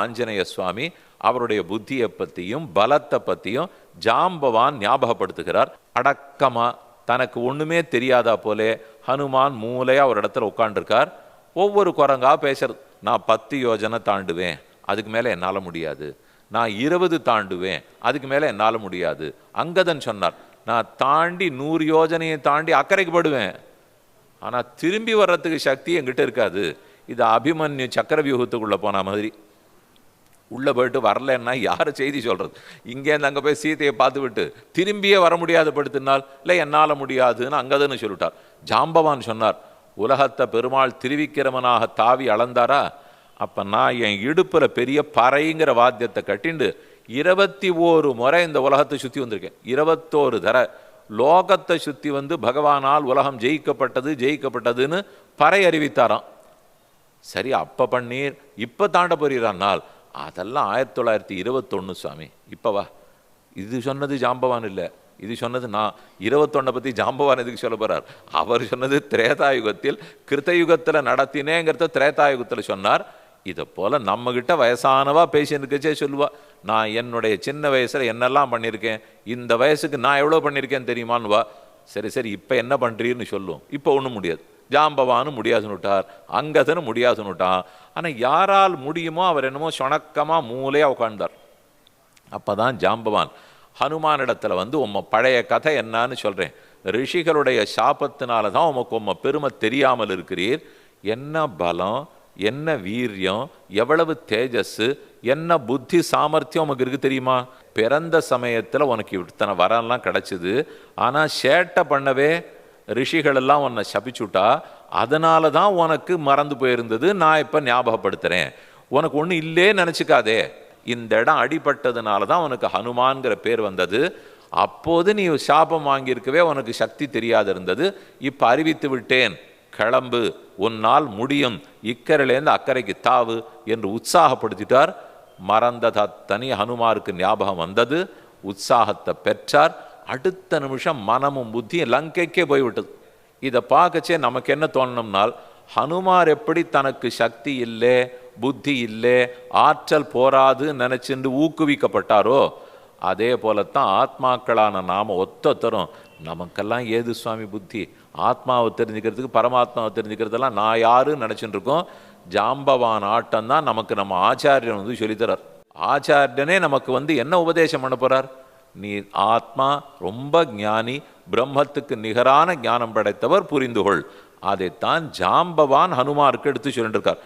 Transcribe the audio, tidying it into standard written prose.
ஆஞ்சநேய சுவாமி அவருடைய புத்தியை பற்றியும் பலத்தை பற்றியும் ஜாம்பவான் ஞாபகப்படுத்துகிறார். அடக்கமா தனக்கு ஒன்றுமே தெரியாதா போலே ஹனுமான் மூலையாக ஒரு இடத்துல உட்காண்டிருக்கார். ஒவ்வொரு குரங்கா பேசுறது. நான் 10 யோஜனை தாண்டுவேன், அதுக்கு மேலே என்னால் முடியாது. நான் 20 தாண்டுவேன், அதுக்கு மேலே என்னால் முடியாது. அங்கதன் சொன்னார், நான் தாண்டி 100 யோஜனையை தாண்டி அக்கறைக்கு படுவேன், ஆனால் திரும்பி வர்றதுக்கு சக்தி என்கிட்ட இருக்காது. இது அபிமன்யு சக்கர வியூகத்துக்குள்ளே போன மாதிரி. உள்ளே போயிட்டு வரலன்னா யார் செய்தி சொல்கிறது? இங்கேருந்து அங்கே போய் சீதையை பார்த்து விட்டு திரும்பியே வர முடியாது படுத்தினால் இல்லை என்னால் முடியாதுன்னு அங்கதுன்னு சொல்லிட்டார். ஜாம்பவான் சொன்னார், உலகத்தை பெருமாள் திருவிக்கிரமனாக தாவி அளந்தாரா, அப்போ நான் என் இடுப்பில் பெரிய பறைங்கிற வாத்தியத்தை கட்டிண்டு 21 முறை இந்த உலகத்தை சுற்றி வந்திருக்கேன். 21 தர லோகத்தை சுற்றி வந்து பகவானால் உலகம் ஜெயிக்கப்பட்டதுன்னு பறை அறிவித்தாராம். சரி, அப்போ பண்ணீர், இப்போ தாண்ட போறீரானால் அதெல்லாம் 1921 சுவாமி. இப்போவா? இது சொன்னது ஜாம்பவான் இல்லை, இது சொன்னது நான். 21 பற்றி ஜாம்பவான் எதுக்கு சொல்ல போகிறார்? அவர் சொன்னது திரேதாயுகத்தில் கிருத்தயுகத்தில் நடத்தினேங்கிறத திரேதாயுகத்தில் சொன்னார். இதை போல் நம்மக்கிட்ட வயசானவா பேசியிருக்கச்சே சொல்லுவா, நான் என்னுடைய சின்ன வயசில் என்னெல்லாம் பண்ணியிருக்கேன், இந்த வயசுக்கு நான் எவ்வளோ பண்ணியிருக்கேன்னு தெரியுமான்னு வா. சரி சரி, இப்போ என்ன பண்ணுறீன்னு சொல்லுவோம். இப்போ ஒன்றும் முடியாது. ஜாம்பவானும் முடியாதுன்னு விட்டார், அங்கதனும் முடியாதுன்னு விட்டான். ஆனால் யாரால் முடியுமோ அவர் என்னமோ சொணக்கமாக மூலையாக உட்கார்ந்தார். அப்போ தான் ஜாம்பவான் ஹனுமானிடத்தில் வந்து உம்மை பழைய கதை என்னான்னு சொல்கிறேன், ரிஷிகளுடைய சாபத்தினால தான் உமக்கு உம்மை பெருமை தெரியாமல் இருக்கிறீர். என்ன பலம், என்ன வீரியம், எவ்வளவு தேஜஸ், என்ன புத்தி சாமர்த்தியம் உமக்கு இருக்குது தெரியுமா? பிறந்த சமயத்தில் உனக்கு இத்தனை வரம்லாம் கிடச்சிது, ஆனால் சேட்டை பண்ணவே ரிஷிகளெல்லாம் உன்னை சபிச்சுட்டா, அதனால தான் உனக்கு மறந்து போயிருந்தது. நான் இப்போ ஞாபகப்படுத்துகிறேன். உனக்கு ஒன்றும் இல்லே நினச்சிக்காதே. இந்த இடம் அடிபட்டதுனால தான் உனக்கு ஹனுமான்கிற பேர் வந்தது. அப்போது நீ சாபம் வாங்கியிருக்கவே உனக்கு சக்தி தெரியாது இருந்தது. இப்போ அறிவித்து விட்டேன், கிளம்பு, உன்னால் முடியும், இக்கரையிலேருந்து அக்கறைக்கு தாவு என்று உற்சாகப்படுத்திட்டார். மறந்த தனி ஹனுமாருக்கு ஞாபகம் வந்தது, உற்சாகத்தை பெற்றார். அடுத்த நிமிஷம் மனமும் புத்தியும் லங்கைக்கே போய்விட்டது. இதை பார்க்கச்சே நமக்கு என்ன தோணணும்னால், ஹனுமார் எப்படி தனக்கு சக்தி இல்லை, புத்தி இல்லை, ஆற்றல் போராது நினைச்சுண்டு ஊக்குவிக்கப்பட்டாரோ, அதே போலத்தான் ஆத்மாக்களான நாம ஒத்தரும் நமக்கெல்லாம் ஏது சுவாமி புத்தி, ஆத்மாவை தெரிஞ்சுக்கிறதுக்கு பரமாத்மாவை தெரிஞ்சுக்கிறதெல்லாம் நான் யாருன்னு நினச்சிட்டு இருக்கோம். ஜாம்பவான் ஆட்டம் தான் நமக்கு நம்ம ஆச்சாரியன் வந்து சொல்லித்தரார். ஆச்சாரியனே நமக்கு வந்து என்ன உபதேசம் பண்ண போறார்? நீ ஆத்மா, ரொம்ப ஞானி, பிரம்மத்துக்கு நிகரான ஞானம் படைத்தவர், புரிந்துகொள். அதைத்தான் ஜாம்பவான் ஹனுமாருக்கு எடுத்து சொல்லிட்டு இருக்கார்.